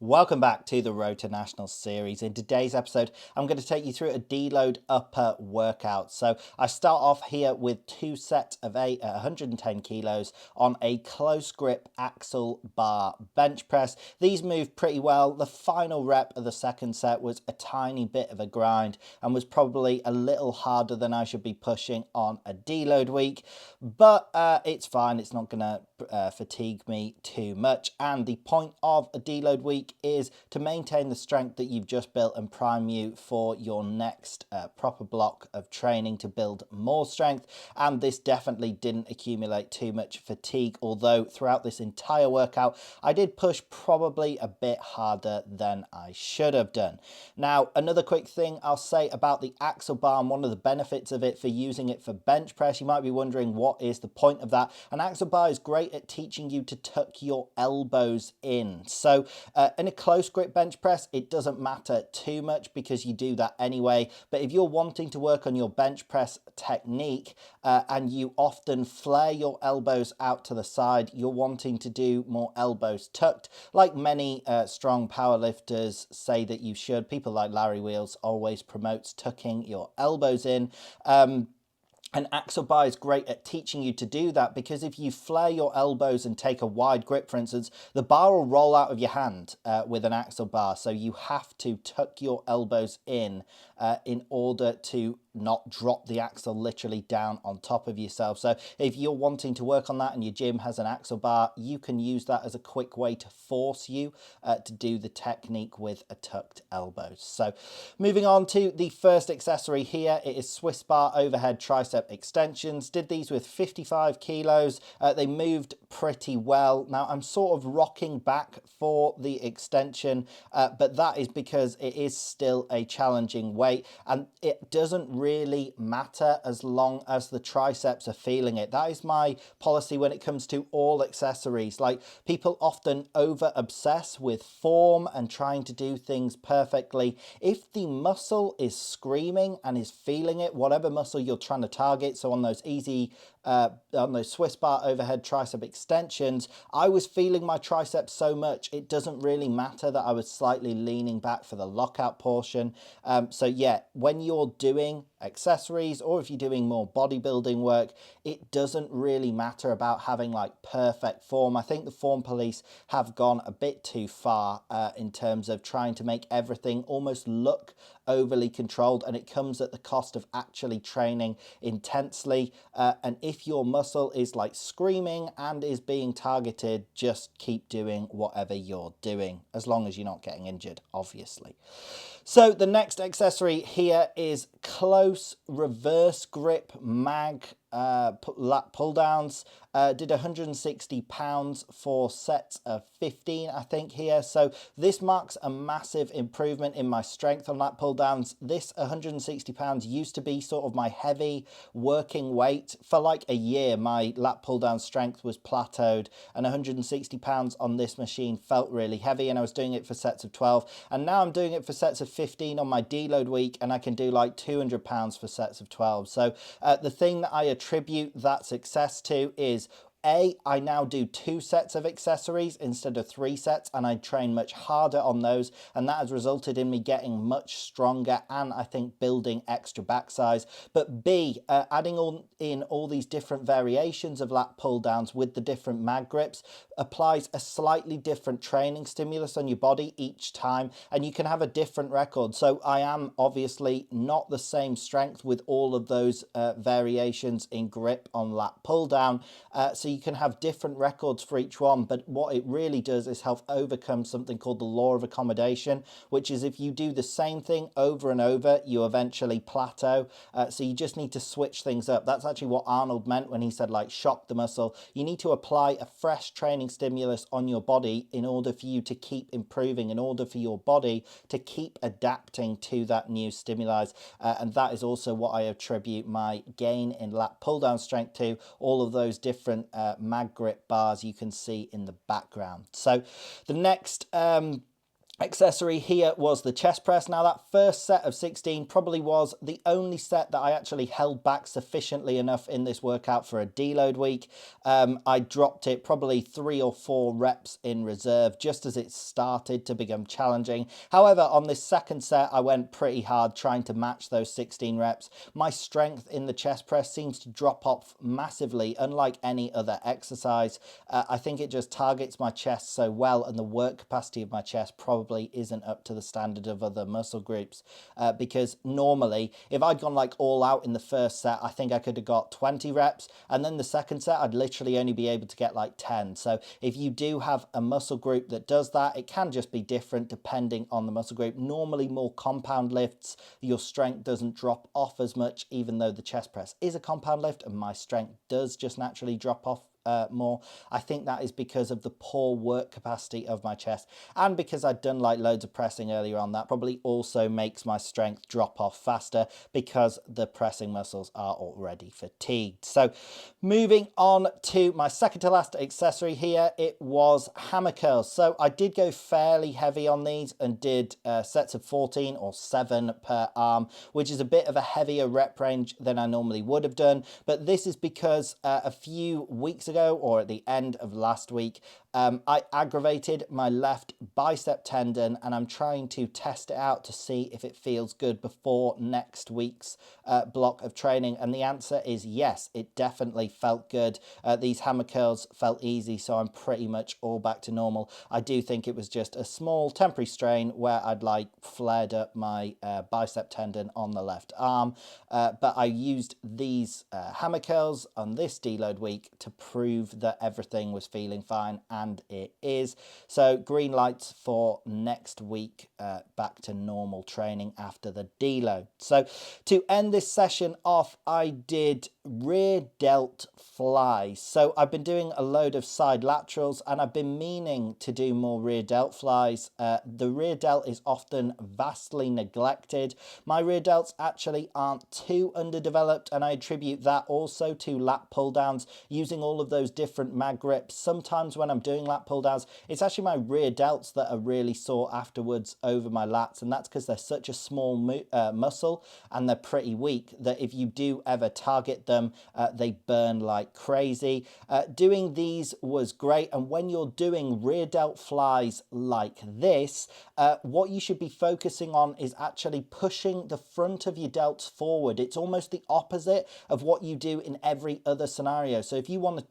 Welcome back to the Road to Nationals series. In today's episode, I'm going to take you through a deload upper workout. So I start off here with 2 sets of 8 at 110 kilos on a close grip axle bar bench press. These move pretty well. The final rep of the second set was a tiny bit of a grind and was probably a little harder than I should be pushing on a deload week, but it's fine. It's not going to fatigue me too much. And the point of a deload week is to maintain the strength that you've just built and prime you for your next proper block of training to build more strength. And this definitely didn't accumulate too much fatigue, although throughout this entire workout I did push probably a bit harder than I should have done. Now, another quick thing I'll say about the axle bar and one of the benefits of it for using it for bench press, you might be wondering what is the point of that. An axle bar is great at teaching you to tuck your elbows in. So in a close grip bench press, it doesn't matter too much because you do that anyway. But if you're wanting to work on your bench press technique and you often flare your elbows out to the side, you're wanting to do more elbows tucked, like many strong powerlifters say that you should. People like Larry Wheels always promotes tucking your elbows in. An axle bar is great at teaching you to do that because if you flare your elbows and take a wide grip, for instance, the bar will roll out of your hand with an axle bar. So you have to tuck your elbows in order to not drop the axle literally down on top of yourself. So if you're wanting to work on that and your gym has an axle bar, you can use that as a quick way to force you to do the technique with a tucked elbows. So moving on to the first accessory here, it is Swiss bar overhead tricep extensions. Did these with 55 kilos. They moved pretty well. Now I'm sort of rocking back for the extension, but that is because it is still a challenging weight and it doesn't really matter as long as the triceps are feeling it. That is my policy when it comes to all accessories. Like, people often over obsess with form and trying to do things perfectly. If the muscle is screaming and is feeling it, whatever muscle you're trying to target, so on those on those Swiss bar overhead tricep extensions, I was feeling my triceps so much, it doesn't really matter that I was slightly leaning back for the lockout portion. So yeah, when you're doing accessories or if you're doing more bodybuilding work, it doesn't really matter about having like perfect form. I think the form police have gone a bit too far in terms of trying to make everything almost look overly controlled, and it comes at the cost of actually training intensely. And if your muscle is like screaming and is being targeted, just keep doing whatever you're doing, as long as you're not getting injured, obviously. So the next accessory here is close reverse grip mag lat pull downs. Did 160 pounds for sets of 15, I think, here. So this marks a massive improvement in my strength on lat pull downs. This 160 pounds used to be sort of my heavy working weight. For like a year, my lat pull down strength was plateaued, and 160 pounds on this machine felt really heavy, and I was doing it for sets of 12. And now I'm doing it for sets of 15 on my deload week, and I can do like 200 pounds for sets of 12. So the thing that I attribute that success to is I now do 2 sets of accessories instead of 3 sets, and I train much harder on those, and that has resulted in me getting much stronger and I think building extra back size. But B, adding in all these different variations of lat pull downs with the different mag grips applies a slightly different training stimulus on your body each time, and you can have a different record. So I am obviously not the same strength with all of those variations in grip on lat pull down. So you can have different records for each one, but what it really does is help overcome something called the law of accommodation, which is if you do the same thing over and over, you eventually plateau. So you just need to switch things up. That's actually what Arnold meant when he said, like, shock the muscle. You need to apply a fresh training stimulus on your body in order for you to keep improving, in order for your body to keep adapting to that new stimuli. And that is also what I attribute my gain in lat pull down strength to, all of those different mag grip bars you can see in the background. So the next accessory here was the chest press. Now that first set of 16 probably was the only set that I actually held back sufficiently enough in this workout for a deload week. I dropped it probably 3 or 4 reps in reserve just as it started to become challenging. However, on this second set, I went pretty hard trying to match those 16 reps. My strength in the chest press seems to drop off massively, unlike any other exercise. I think it just targets my chest so well, and the work capacity of my chest probably isn't up to the standard of other muscle groups, because normally if I'd gone like all out in the first set, I think I could have got 20 reps, and then the second set I'd literally only be able to get like 10. So if you do have a muscle group that does that, it can just be different depending on the muscle group. Normally more compound lifts, your strength doesn't drop off as much, even though the chest press is a compound lift and my strength does just naturally drop off more. I think that is because of the poor work capacity of my chest, and because I'd done like loads of pressing earlier on. That probably also makes my strength drop off faster because the pressing muscles are already fatigued. So moving on to my second to last accessory here, it was hammer curls. So I did go fairly heavy on these and did sets of 14 or 7 per arm, which is a bit of a heavier rep range than I normally would have done. But this is because a few weeks ago, or at the end of last week, I aggravated my left bicep tendon, and I'm trying to test it out to see if it feels good before next week's block of training. And the answer is yes, it definitely felt good. These hammer curls felt easy, so I'm pretty much all back to normal. I do think it was just a small temporary strain where I'd like flared up my bicep tendon on the left arm, but I used these hammer curls on this deload week to prove that everything was feeling fine, and it is. So green lights for next week, back to normal training after the deload. So to end this session off, I did rear delt flies. So I've been doing a load of side laterals, and I've been meaning to do more rear delt flies. The rear delt is often vastly neglected. My rear delts actually aren't too underdeveloped, and I attribute that also to lat pull downs, using all of those different mag grips. Sometimes when I'm doing lat pull downs, it's actually my rear delts that are really sore afterwards over my lats, and that's because they're such a small muscle and they're pretty weak that if you do ever target them, they burn like crazy. Doing these was great, and when you're doing rear delt flies like this, what you should be focusing on is actually pushing the front of your delts forward. It's almost the opposite of what you do in every other scenario. So if you want to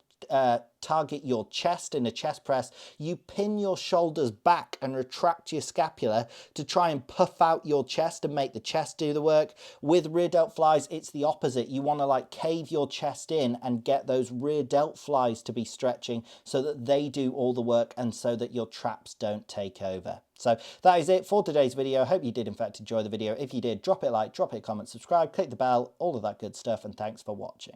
target your chest in a chest press, you pin your shoulders back and retract your scapula to try and puff out your chest and make the chest do the work. With rear delt flies, it's the opposite. You want to like cave your chest in and get those rear delt flies to be stretching so that they do all the work and so that your traps don't take over. So that is it for today's video. I hope you did in fact enjoy the video. If you did, drop it a like, drop it a comment, subscribe, click the bell, all of that good stuff, and thanks for watching.